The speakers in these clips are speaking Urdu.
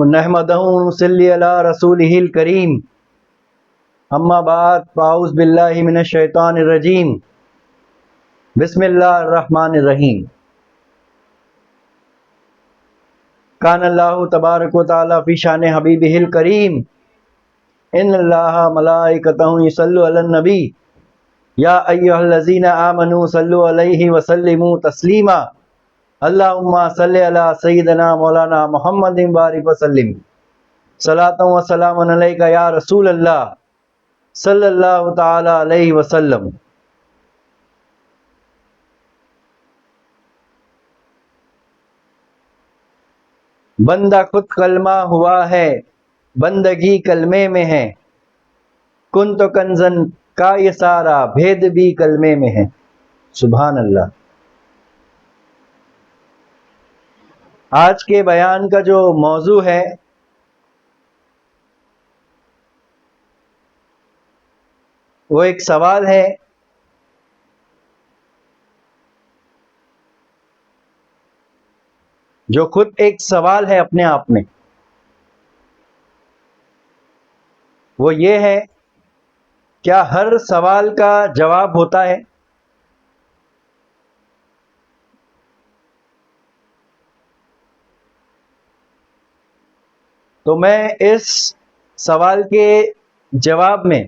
نحمدہ ونصلی علی رسولہ الکریم اما بعد فاعوذ باللہ من الشیطان الرجیم بسم اللہ الرحمن الرحیم کان اللہ تبارک و تعالی فی شان حبیبہ الکریم ان اللہ ملائکتہ یصلون علی النبی یا ایھا الذین آمنوا صلوا علیہ وسلموا تسلیما اللہم صلی علی سیدنا مولانا محمد بارک وسلم صلاۃ و سلام علیک یا رسول اللہ صلی اللہ تعالی علیہ وسلم۔ بندہ خود کلمہ ہوا ہے، بندگی کلمے میں ہے، کن تو کنزن کا یہ سارا بھید بھی کلمے میں ہے۔ سبحان اللہ۔ آج کے بیان کا جو موضوع ہے وہ ایک سوال ہے جو خود ایک سوال ہے اپنے آپ میں۔ وہ یہ ہے، کیا ہر سوال کا جواب ہوتا ہے؟ تو میں اس سوال کے جواب میں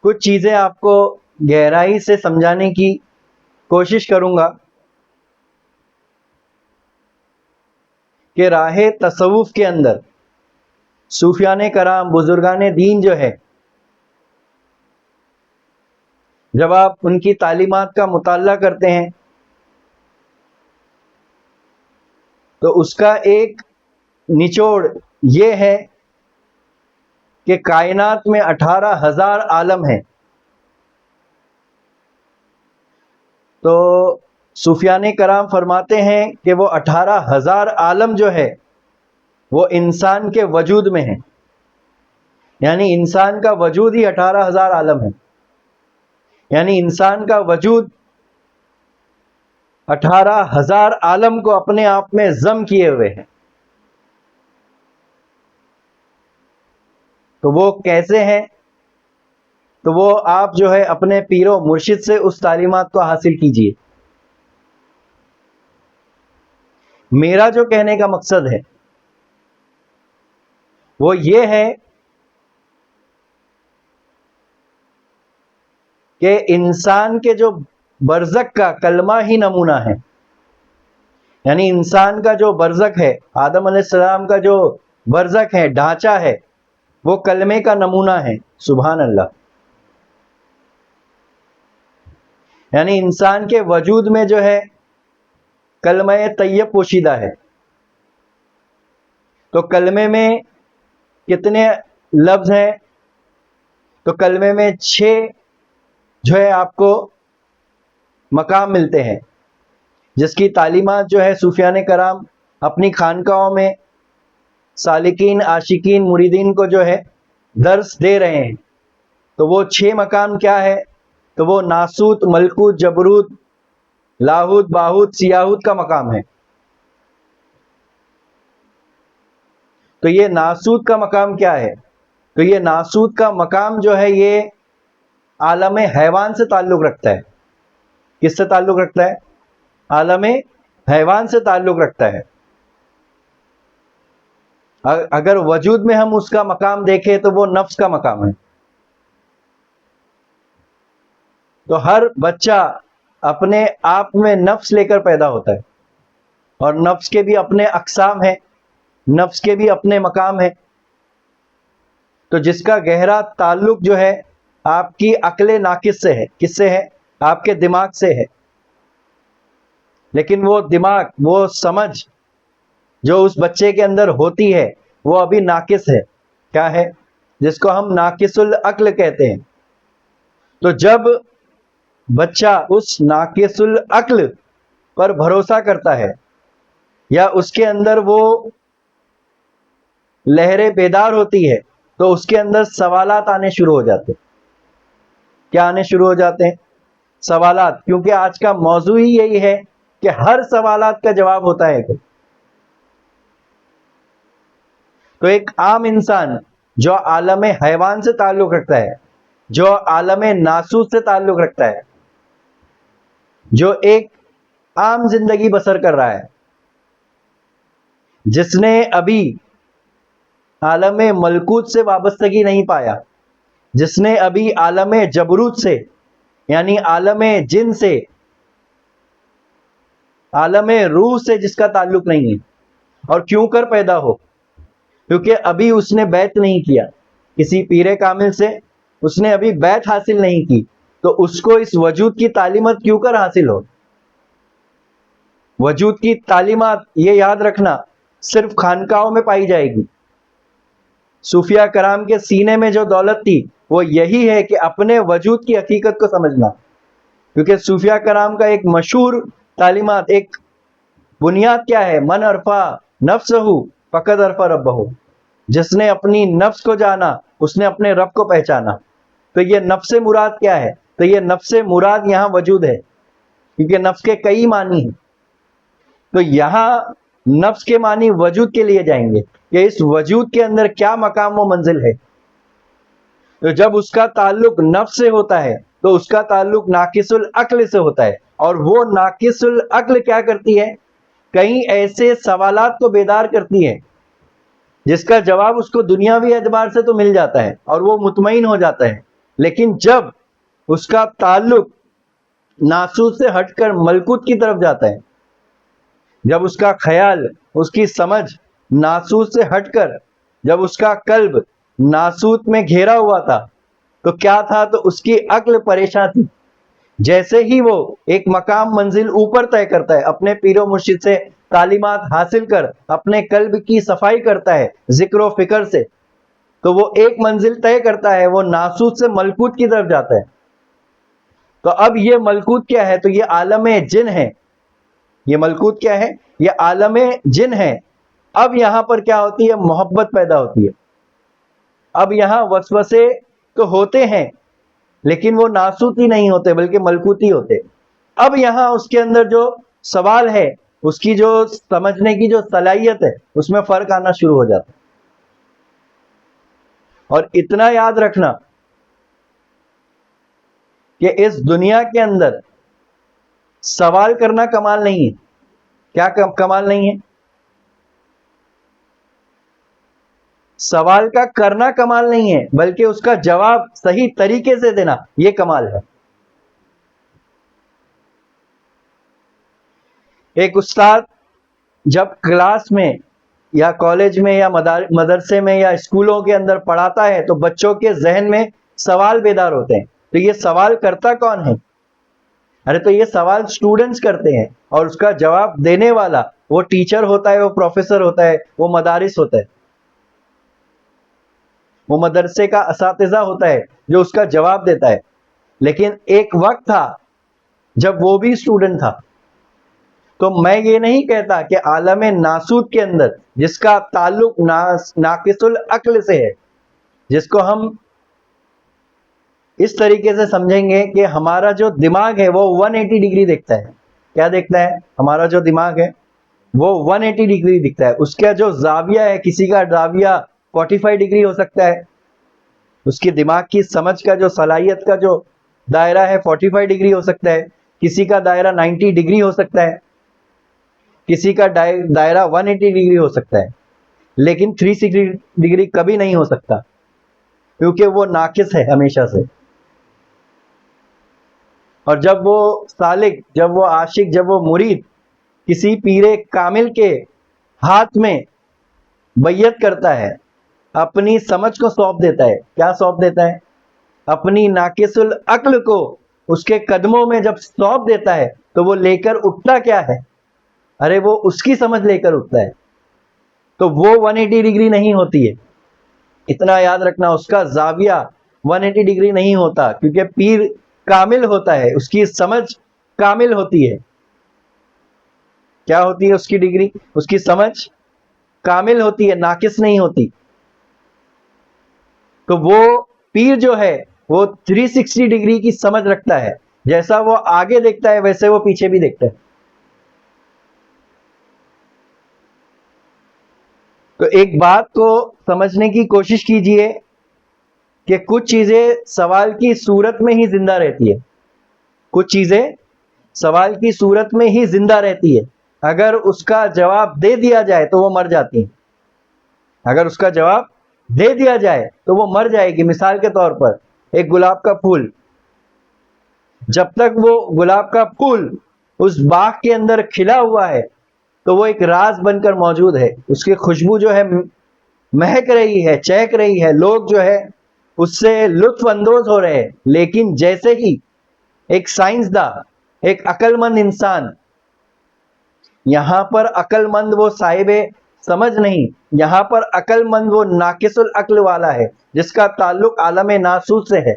کچھ چیزیں آپ کو گہرائی سے سمجھانے کی کوشش کروں گا کہ راہ تصوف کے اندر صوفیان کرام، بزرگان دین جو ہے، جب آپ ان کی تعلیمات کا مطالعہ کرتے ہیں تو اس کا ایک نچوڑ یہ ہے کہ کائنات میں 18,000 عالم ہیں۔ تو صوفیان کرام فرماتے ہیں کہ وہ 18,000 عالم جو ہے وہ انسان کے وجود میں ہیں، یعنی انسان کا وجود ہی 18,000 عالم ہے، یعنی انسان کا وجود 18,000 عالم کو اپنے آپ میں ضم کیے ہوئے ہیں۔ تو وہ کیسے ہیں؟ تو وہ آپ جو ہے اپنے پیر و مرشد سے اس تعلیمات کو حاصل کیجئے۔ میرا جو کہنے کا مقصد ہے وہ یہ ہے کہ انسان کے جو برزخ کا کلمہ ہی نمونہ ہے، یعنی انسان کا جو برزخ ہے، آدم علیہ السلام کا جو برزخ ہے، ڈھانچہ ہے، وہ کلمے کا نمونہ ہے۔ سبحان اللہ۔ یعنی انسان کے وجود میں جو ہے کلمہ طیب پوشیدہ ہے۔ تو کلمے میں کتنے لفظ ہیں؟ تو کلمے میں 6 جو ہے آپ کو مقام ملتے ہیں، جس کی تعلیمات جو ہے صوفیان کرام اپنی خانقاہوں میں سالکین، عاشقین، مریدین کو جو ہے درس دے رہے ہیں۔ تو وہ 6 مقام کیا ہے؟ تو وہ ناسوت، ملکوت، جبروت، لاہوت، باہوت، سیاہوت کا مقام ہے۔ تو یہ ناسوت کا مقام کیا ہے؟ تو یہ ناسوت کا مقام جو ہے یہ عالم حیوان سے تعلق رکھتا ہے۔ کس سے تعلق رکھتا ہے؟ عالم حیوان سے تعلق رکھتا ہے۔ اگر وجود میں ہم اس کا مقام دیکھیں تو وہ نفس کا مقام ہے۔ تو ہر بچہ اپنے آپ میں نفس لے کر پیدا ہوتا ہے، اور نفس کے بھی اپنے اقسام ہیں، نفس کے بھی اپنے مقام ہیں۔ تو جس کا گہرا تعلق جو ہے آپ کی عقل ناقص سے ہے۔ کس سے ہے؟ آپ کے دماغ سے ہے۔ لیکن وہ دماغ، وہ سمجھ جو اس بچے کے اندر ہوتی ہے وہ ابھی ناقص ہے۔ کیا ہے؟ جس کو ہم ناقص العقل کہتے ہیں۔ تو جب بچہ اس ناقص العقل پر بھروسہ کرتا ہے یا اس کے اندر وہ لہریں بیدار ہوتی ہے تو اس کے اندر سوالات آنے شروع ہو جاتے ہیں۔ کیا آنے شروع ہو جاتے ہیں؟ سوالات۔ کیونکہ آج کا موضوع ہی یہی ہے کہ ہر سوالات کا جواب ہوتا ہے کہ تو ایک عام انسان جو عالم حیوان سے تعلق رکھتا ہے، جو عالم ناسوت سے تعلق رکھتا ہے، جو ایک عام زندگی بسر کر رہا ہے، جس نے ابھی عالم ملکوت سے وابستگی نہیں پایا، جس نے ابھی عالم جبروت سے یعنی عالم جن سے، عالم روح سے جس کا تعلق نہیں ہے، اور کیوں کر پیدا ہو؟ کیونکہ ابھی اس نے بیعت نہیں کیا کسی پیر کامل سے، اس نے ابھی بیعت حاصل نہیں کی، تو اس کو اس وجود کی تعلیمات کیوں کر حاصل ہو؟ وجود کی تعلیمات، یہ یاد رکھنا، صرف خانقاہوں میں پائی جائے گی۔ صوفیہ کرام کے سینے میں جو دولت تھی وہ یہی ہے کہ اپنے وجود کی حقیقت کو سمجھنا، کیونکہ صوفیہ کرام کا ایک مشہور تعلیمات، ایک بنیاد کیا ہے؟ من عرفا نفسہ فقد عرفا ربہ، جس نے اپنی نفس کو جانا اس نے اپنے رب کو پہچانا۔ تو یہ نفس مراد کیا ہے؟ تو یہ نفس مراد یہاں وجود ہے، کیونکہ نفس کے کئی معنی ہیں، تو یہاں نفس کے معنی وجود کے لیے جائیں گے کہ اس وجود کے اندر کیا مقام و منزل ہے۔ تو جب اس کا تعلق نفس سے ہوتا ہے تو اس کا تعلق ناقص العقل سے ہوتا ہے، اور وہ ناقص العقل کیا کرتی ہے؟ کئی ایسے سوالات کو بیدار کرتی ہے جس کا جواب اس کو دنیاوی اعتبار سے تو مل جاتا ہے اور وہ مطمئن ہو جاتا ہے، لیکن جب اس کا تعلق ناسوت سے ہٹ کر ملکوت کی طرف جاتا ہے، جب اس کا خیال، اس کی سمجھ ناسوت سے ہٹ کر، جب اس کا قلب ناسوت میں گھیرا ہوا تھا، تو کیا تھا؟ تو اس کی عقل پریشان تھی۔ جیسے ہی وہ ایک مقام منزل اوپر طے کرتا ہے، اپنے پیر و مرشد سے تعلیمات حاصل کر اپنے قلب کی صفائی کرتا ہے ذکر و فکر سے، تو وہ ایک منزل طے کرتا ہے، وہ ناسوت سے ملکوت کی طرف جاتا ہے۔ تو اب یہ ملکوت کیا ہے؟ تو یہ عالم جن ہے۔ یہ ملکوت کیا ہے؟ یہ عالم جن ہے۔ اب یہاں پر کیا ہوتی ہے؟ محبت پیدا ہوتی ہے۔ اب یہاں وسوسے تو ہوتے ہیں لیکن وہ ناسوتی نہیں ہوتے بلکہ ملکوتی ہوتے۔ اب یہاں اس کے اندر جو سوال ہے، اس کی جو سمجھنے کی جو صلاحیت ہے، اس میں فرق آنا شروع ہو جاتا ہے۔ اور اتنا یاد رکھنا کہ اس دنیا کے اندر سوال کرنا کمال نہیں ہے۔ کیا کمال نہیں ہے؟ سوال کا کرنا کمال نہیں ہے، بلکہ اس کا جواب صحیح طریقے سے دینا، یہ کمال ہے۔ ایک استاد جب کلاس میں یا کالج میں یا مدرسے میں یا اسکولوں کے اندر پڑھاتا ہے تو بچوں کے ذہن میں سوال بیدار ہوتے ہیں، تو یہ سوال کرتا کون ہے؟ ارے تو یہ سوال اسٹوڈنٹس کرتے ہیں، اور اس کا جواب دینے والا وہ ٹیچر ہوتا ہے، وہ پروفیسر ہوتا ہے، وہ مدارس ہوتا ہے، وہ مدرسے کا اساتذہ ہوتا ہے جو اس کا جواب دیتا ہے۔ لیکن ایک وقت تھا جب وہ بھی اسٹوڈنٹ تھا۔ تو میں یہ نہیں کہتا کہ عالم ناسوت کے اندر جس کا تعلق ناقص العقل سے ہے، جس کو ہم اس طریقے سے سمجھیں گے کہ ہمارا جو دماغ ہے وہ 180 ڈگری دیکھتا ہے۔ کیا دیکھتا ہے؟ ہمارا جو دماغ ہے وہ 180 ڈگری دکھتا ہے۔ اس کا جو زاویہ ہے، کسی کا زاویہ 45 ڈگری ہو سکتا ہے، اس کی دماغ کی سمجھ کا جو صلاحیت کا جو دائرہ ہے 45 ڈگری ہو سکتا ہے، کسی کا دائرہ 90 ڈگری ہو سکتا ہے، کسی کا دائرہ 180 ڈگری ہو سکتا ہے، لیکن 360 ڈگری کبھی نہیں ہو سکتا، کیونکہ وہ ناقص ہے ہمیشہ سے۔ اور جب وہ سالک، جب وہ عاشق، جب وہ مرید کسی پیر کامل کے ہاتھ میں بیعت کرتا ہے، اپنی سمجھ کو سونپ دیتا ہے، کیا سونپ دیتا ہے؟ اپنی ناقص العقل کو اس کے قدموں میں جب سونپ دیتا ہے تو وہ لے کر اٹھتا کیا ہے؟ ارے وہ اس کی سمجھ لے کر اٹھتا ہے، تو وہ 180 ڈگری نہیں ہوتی ہے۔ اتنا یاد رکھنا، اس کا زاویہ 180 ڈگری نہیں ہوتا، کیونکہ پیر کامل ہوتا ہے، اس کی سمجھ کامل ہوتی ہے۔ کیا ہوتی ہے اس کی ڈگری؟ اس کی سمجھ کامل ہوتی ہے، ناقص نہیں ہوتی۔ تو وہ پیر جو ہے وہ 360 ڈگری کی سمجھ رکھتا ہے، جیسا وہ آگے دیکھتا ہے ویسے وہ پیچھے بھی دیکھتا ہے۔ تو ایک بات کو سمجھنے کی کوشش کیجئے کہ کچھ چیزیں سوال کی صورت میں ہی زندہ رہتی ہے، کچھ چیزیں سوال کی صورت میں ہی زندہ رہتی ہے، اگر اس کا جواب دے دیا جائے تو وہ مر جاتی ہیں، اگر اس کا جواب دے دیا جائے تو وہ مر جائے گی۔ مثال کے طور پر ایک گلاب کا پھول، جب تک وہ گلاب کا پھول اس باغ کے اندر کھلا ہوا ہے تو وہ ایک راز بن کر موجود ہے، اس کی خوشبو جو ہے مہک رہی ہے، چہک رہی ہے، لوگ جو ہے اس سے لطف اندوز ہو رہے ہیں، لیکن جیسے ہی ایک سائنسداں، ایک عقل مند انسان، یہاں پر عقل مند وہ صاحب سمجھ نہیں، یہاں پر عقل مند وہ ناقص العقل والا ہے جس کا تعلق عالم ناسوت سے ہے،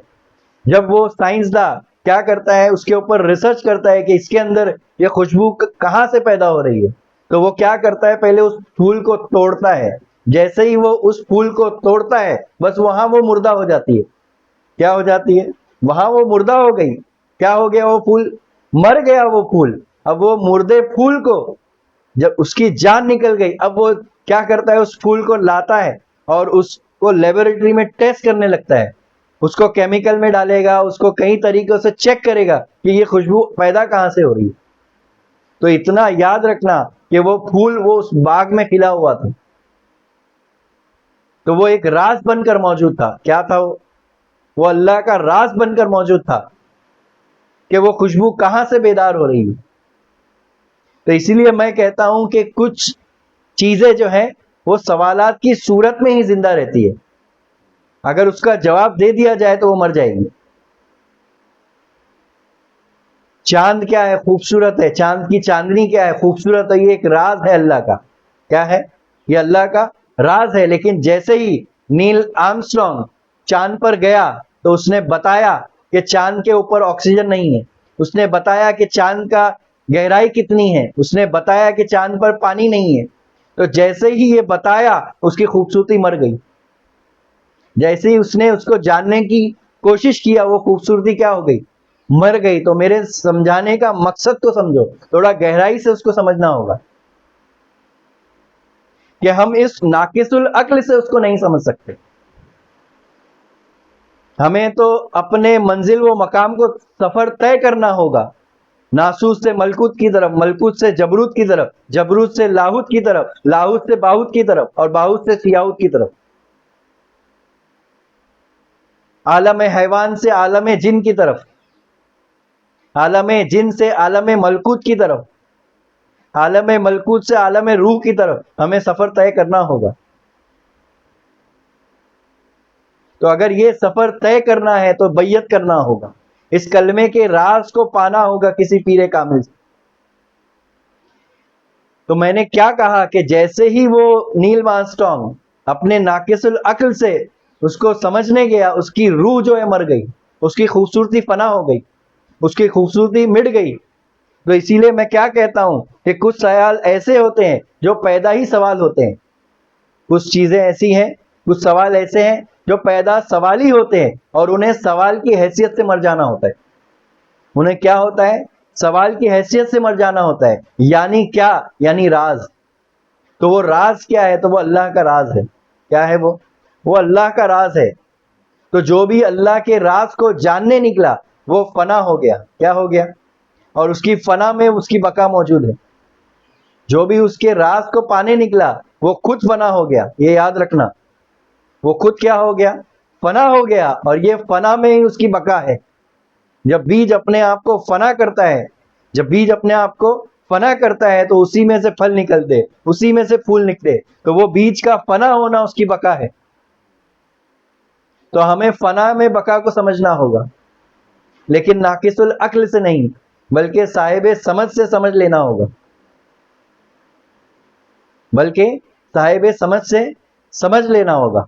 جب وہ سائنسداں کیا کرتا ہے، اس کے اوپر ریسرچ کرتا ہے کہ اس کے اندر یہ خوشبو کہاں سے پیدا ہو رہی ہے، تو وہ کیا کرتا ہے، پہلے اس پھول کو توڑتا ہے، جیسے ہی وہ اس پھول کو توڑتا ہے بس وہاں وہ مردہ ہو جاتی ہے۔ کیا ہو جاتی ہے؟ وہاں وہ مردہ ہو گئی۔ کیا ہو گیا؟ وہ پھول مر گیا، وہ پھول۔ اب وہ مردے پھول کو جب اس کی جان نکل گئی، اب وہ کیا کرتا ہے، اس پھول کو لاتا ہے اور اس کو لیبورٹری میں ٹیسٹ کرنے لگتا ہے، اس کو کیمیکل میں ڈالے گا، اس کو کئی طریقوں سے چیک کرے گا کہ یہ خوشبو پیدا کہاں سے ہو رہی ہے۔ تو اتنا یاد رکھنا کہ وہ پھول وہ اس باغ میں کھلا ہوا تھا، تو وہ ایک راز بن کر موجود تھا۔ کیا تھا وہ اللہ کا راز بن کر موجود تھا کہ وہ خوشبو کہاں سے بیدار ہو رہی ہے۔ تو اسی لیے میں کہتا ہوں کہ کچھ چیزیں جو ہیں وہ سوالات کی صورت میں ہی زندہ رہتی ہے، اگر اس کا جواب دے دیا جائے تو وہ مر جائے گی۔ چاند کیا ہے؟ خوبصورت ہے۔ چاند کی چاندنی کیا ہے؟ خوبصورت ہے۔ یہ ایک راز ہے اللہ کا۔ کیا ہے؟ یہ اللہ کا راز ہے۔ لیکن جیسے ہی نیل آرمسٹرانگ چاند پر گیا تو اس نے بتایا کہ چاند کے اوپر آکسیجن نہیں ہے، اس نے بتایا کہ چاند کا گہرائی کتنی ہے، اس نے بتایا کہ چاند پر پانی نہیں ہے، تو جیسے ہی یہ بتایا اس کی خوبصورتی مر گئی۔ جیسے ہی اس نے اس کو جاننے کی کوشش کیا وہ خوبصورتی کیا ہو گئی؟ مر گئی۔ تو میرے سمجھانے کا مقصد کو سمجھو، تھوڑا گہرائی سے اس کو سمجھنا ہوگا کہ ہم اس ناقص العقل سے اس کو نہیں سمجھ سکتے۔ ہمیں تو اپنے منزل و مقام کو سفر طے کرنا ہوگا، ناسوت سے ملکوت کی طرف، ملکوت سے جبروت کی طرف، جبروت سے لاہوت کی طرف، لاہوت سے باہوت کی طرف، اور باہوت سے سیاہوت کی طرف، عالم حیوان سے عالم جن کی طرف، عالم جن سے عالم ملکوت کی طرف، عالم ملکوت سے عالم روح کی طرف ہمیں سفر طے کرنا ہوگا۔ تو اگر یہ سفر طے کرنا ہے تو بیعت کرنا ہوگا، اس کلمے کے راز کو پانا ہوگا کسی پیر کامل سے۔ تو میں نے کیا کہا کہ جیسے ہی وہ نیل آرمسٹرانگ اپنے ناقص العقل سے اس کو سمجھنے گیا، اس کی روح جو ہے مر گئی، اس کی خوبصورتی فنا ہو گئی، اس کی خوبصورتی مٹ گئی۔ تو اسی لیے میں کیا کہتا ہوں کہ کچھ سوال ایسے ہوتے ہیں جو پیدا ہی سوال ہوتے ہیں، کچھ چیزیں ایسی ہیں، کچھ سوال ایسے ہیں جو پیدا سوال ہی ہوتے ہیں، اور انہیں سوال کی حیثیت سے مر جانا ہوتا ہے۔ انہیں کیا ہوتا ہے؟ سوال کی حیثیت سے مر جانا ہوتا ہے۔ یعنی کیا؟ یعنی راز۔ تو وہ راز کیا ہے؟ تو وہ اللہ کا راز ہے۔ کیا ہے وہ اللہ کا راز ہے۔ تو جو بھی اللہ کے راز کو جاننے نکلا وہ فنا ہو گیا۔ کیا ہو گیا؟ اور اس کی فنا میں اس کی بقا موجود ہے۔ جو بھی اس کے راز کو پانے نکلا وہ خود فنا ہو گیا۔ یہ یاد رکھنا، وہ خود کیا ہو گیا؟ فنا ہو گیا، اور یہ فنا میں ہی اس کی بقا ہے۔ جب بیج اپنے آپ کو فنا کرتا ہے، جب بیج اپنے آپ کو فنا کرتا ہے تو اسی میں سے پھل نکلتے، اسی میں سے پھول نکلے، تو وہ بیج کا فنا ہونا اس کی بقا ہے۔ تو ہمیں فنا میں بقا کو سمجھنا ہوگا، لیکن ناقص العقل سے نہیں، بلکہ صاحب سمجھ سے سمجھ لینا ہوگا، بلکہ صاحب سمجھ سے سمجھ لینا ہوگا۔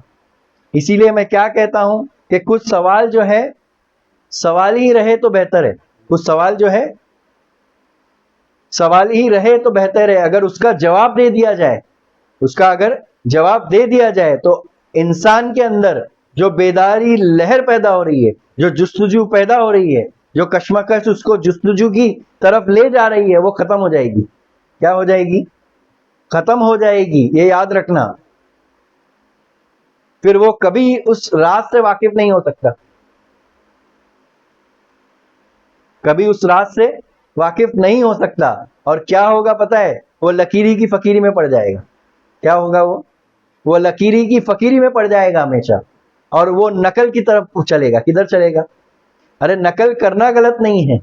اسی لیے میں کیا کہتا ہوں کہ کچھ سوال جو ہے سوال ہی رہے تو بہتر ہے، کچھ سوال جو ہے سوال ہی رہے تو بہتر ہے۔ اگر اس کا جواب دے دیا جائے، اس کا اگر جواب دے دیا جائے تو انسان کے اندر جو بیداری لہر پیدا ہو رہی ہے، جو جستجو پیدا ہو رہی ہے، جو کشمکش اس کو جستجو کی طرف لے جا رہی ہے، وہ ختم ہو جائے گی۔ کیا ہو جائے گی؟ ختم ہو جائے گی۔ یہ یاد رکھنا پھر وہ کبھی اس راز سے واقف نہیں ہو سکتا، کبھی اس راز سے واقف نہیں ہو سکتا. اور کیا ہوگا پتہ ہے؟ وہ لکیری کی فقیری میں پڑ جائے گا. کیا ہوگا؟ وہ لکیری کی فقیری میں پڑ جائے گا ہمیشہ، اور وہ نقل کی طرف چلے گا. کدھر چلے گا؟ ارے نقل کرنا غلط نہیں ہے،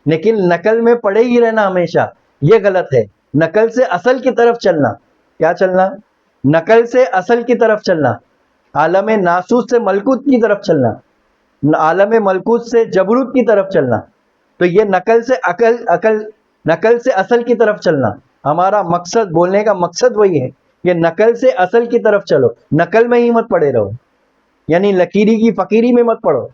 لیکن نقل میں پڑے ہی رہنا ہمیشہ یہ غلط ہے. نقل سے اصل کی طرف چلنا. کیا چلنا؟ نقل سے اصل کی طرف چلنا، عالم ناسوت سے ملکوت کی طرف چلنا، عالم ملکوت سے جبروت کی طرف چلنا. تو یہ نقل سے نقل سے اصل کی طرف چلنا. ہمارا مقصد، بولنے کا مقصد وہی ہے کہ نقل سے اصل کی طرف چلو، نقل میں ہی مت پڑے رہو، یعنی لکیری کی فقیری میں مت پڑو.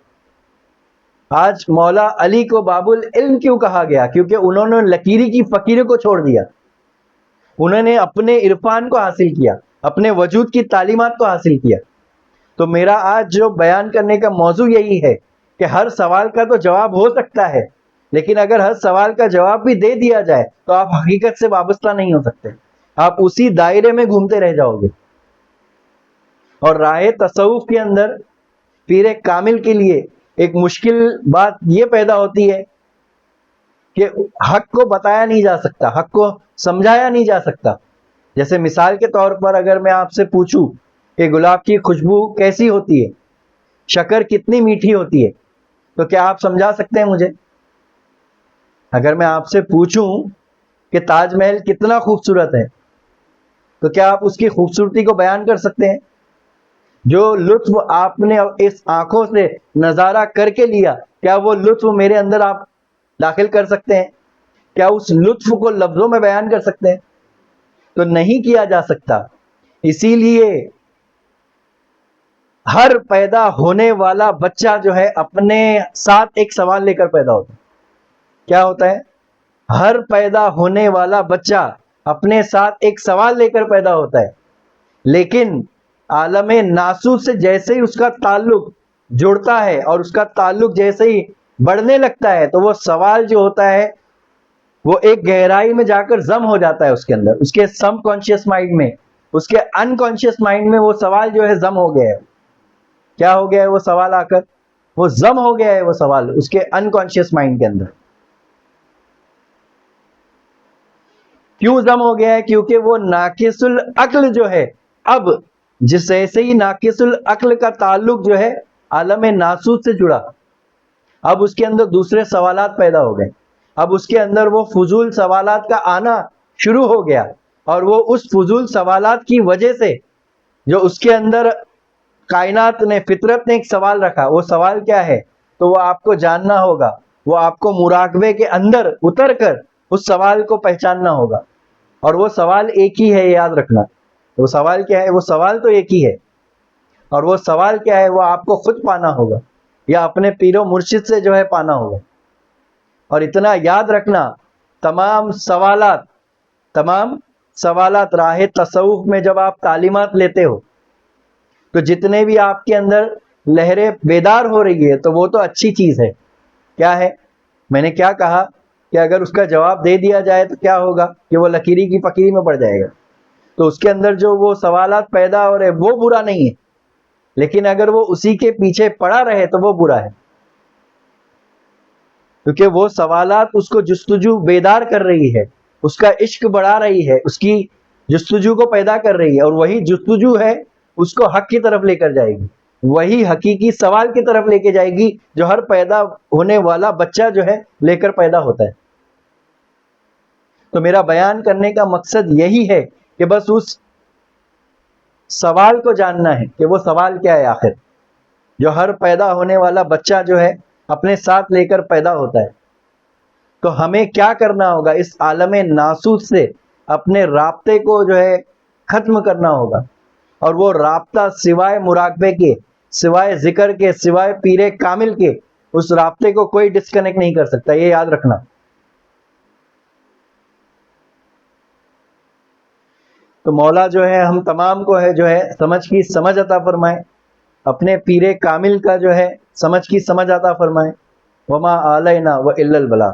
آج مولا علی کو باب العلم کیوں کہا گیا؟ کیونکہ انہوں نے لکیری کی فقیری کو چھوڑ دیا، انہوں نے اپنے عرفان کو حاصل کیا، اپنے وجود کی تعلیمات کو حاصل کیا. تو میرا آج جو بیان کرنے کا موضوع یہی ہے کہ ہر سوال کا تو جواب ہو سکتا ہے، لیکن اگر ہر سوال کا جواب بھی دے دیا جائے تو آپ حقیقت سے وابستہ نہیں ہو سکتے، آپ اسی دائرے میں گھومتے رہ جاؤ گے. اور راہ تصوف کے اندر پیر کامل کے لیے ایک مشکل بات یہ پیدا ہوتی ہے کہ حق کو بتایا نہیں جا سکتا، حق کو سمجھایا نہیں جا سکتا. جیسے مثال کے طور پر اگر میں آپ سے پوچھوں کہ گلاب کی خوشبو کیسی ہوتی ہے، شکر کتنی میٹھی ہوتی ہے، تو کیا آپ سمجھا سکتے ہیں مجھے؟ اگر میں آپ سے پوچھوں کہ تاج محل کتنا خوبصورت ہے، تو کیا آپ اس کی خوبصورتی کو بیان کر سکتے ہیں؟ جو لطف آپ نے اس آنکھوں سے نظارہ کر کے لیا، کیا وہ لطف میرے اندر آپ داخل کر سکتے ہیں؟ کیا اس لطف کو لفظوں میں بیان کر سکتے ہیں؟ تو نہیں کیا جا سکتا. اسی لیے ہر پیدا ہونے والا بچہ جو ہے اپنے ساتھ ایک سوال لے کر پیدا ہوتا ہے. کیا ہوتا ہے؟ ہر پیدا ہونے والا بچہ اپنے ساتھ ایک سوال لے کر پیدا ہوتا ہے، لیکن عالم ناسوت سے جیسے ہی اس کا تعلق جڑتا ہے اور اس کا تعلق جیسے ہی بڑھنے لگتا ہے، تو وہ سوال جو ہوتا ہے وہ ایک گہرائی میں جا کر ضم ہو جاتا ہے اس کے اندر، اس کے سب کانشیس مائنڈ میں، اس کے انکانشیس مائنڈ میں وہ سوال جو ہے ضم ہو گیا ہے. کیا ہو گیا ہے؟ وہ سوال آ کر وہ ضم ہو گیا ہے، وہ سوال اس کے انکانشیس مائنڈ کے اندر. کیوں ضم ہو گیا ہے؟ کیونکہ وہ ناقص العقل جو ہے، اب جیسے ہی ناقص العقل کا تعلق جو ہے عالم ناسوت سے جڑا، اب اس کے اندر دوسرے سوالات پیدا ہو گئے، اب اس کے اندر وہ فضول سوالات کا آنا شروع ہو گیا. اور وہ اس فضول سوالات کی وجہ سے جو اس کے اندر کائنات نے، فطرت نے ایک سوال رکھا، وہ سوال کیا ہے؟ تو وہ آپ کو جاننا ہوگا، وہ آپ کو مراقبے کے اندر اتر کر اس سوال کو پہچاننا ہوگا. اور وہ سوال ایک ہی ہے، یاد رکھنا. وہ سوال کیا ہے؟ وہ سوال تو ایک ہی ہے، اور وہ سوال کیا ہے؟ وہ آپ کو خود پانا ہوگا یا اپنے پیر و مرشد سے جو ہے پانا ہوگا. اور اتنا یاد رکھنا، تمام سوالات راہ تصوف میں جب آپ تعلیمات لیتے ہو تو جتنے بھی آپ کے اندر لہریں بیدار ہو رہی ہے تو وہ تو اچھی چیز ہے. کیا ہے؟ میں نے کیا کہا کہ اگر اس کا جواب دے دیا جائے تو کیا ہوگا؟ کہ وہ لکیری کی فقیری میں پڑ جائے گا. تو اس کے اندر جو وہ سوالات پیدا ہو رہے وہ برا نہیں ہے، لیکن اگر وہ اسی کے پیچھے پڑا رہے تو وہ برا ہے، کیونکہ وہ سوالات اس کو جستجو بیدار کر رہی ہے، اس کا عشق بڑھا رہی ہے، اس کی جستجو کو پیدا کر رہی ہے، اور وہی جستجو ہے اس کو حق کی طرف لے کر جائے گی، وہی حقیقی سوال کی طرف لے کے جائے گی جو ہر پیدا ہونے والا بچہ جو ہے لے کر پیدا ہوتا ہے. تو میرا بیان کرنے کا مقصد یہی ہے کہ بس اس سوال کو جاننا ہے کہ وہ سوال کیا ہے آخر، جو ہر پیدا ہونے والا بچہ جو ہے اپنے ساتھ لے کر پیدا ہوتا ہے. تو ہمیں کیا کرنا ہوگا؟ اس عالم ناسوت سے اپنے رابطے کو جو ہے ختم کرنا ہوگا، اور وہ رابطہ سوائے مراقبے کے، سوائے ذکر کے، سوائے پیر کامل کے، اس رابطے کو کوئی ڈسکنیکٹ نہیں کر سکتا، یہ یاد رکھنا. تو مولا جو ہے ہم تمام کو ہے جو ہے سمجھ عطا فرمائے، اپنے پیر کامل کا جو ہے سمجھ عطا فرمائے. وما علینا و الا البلاغ.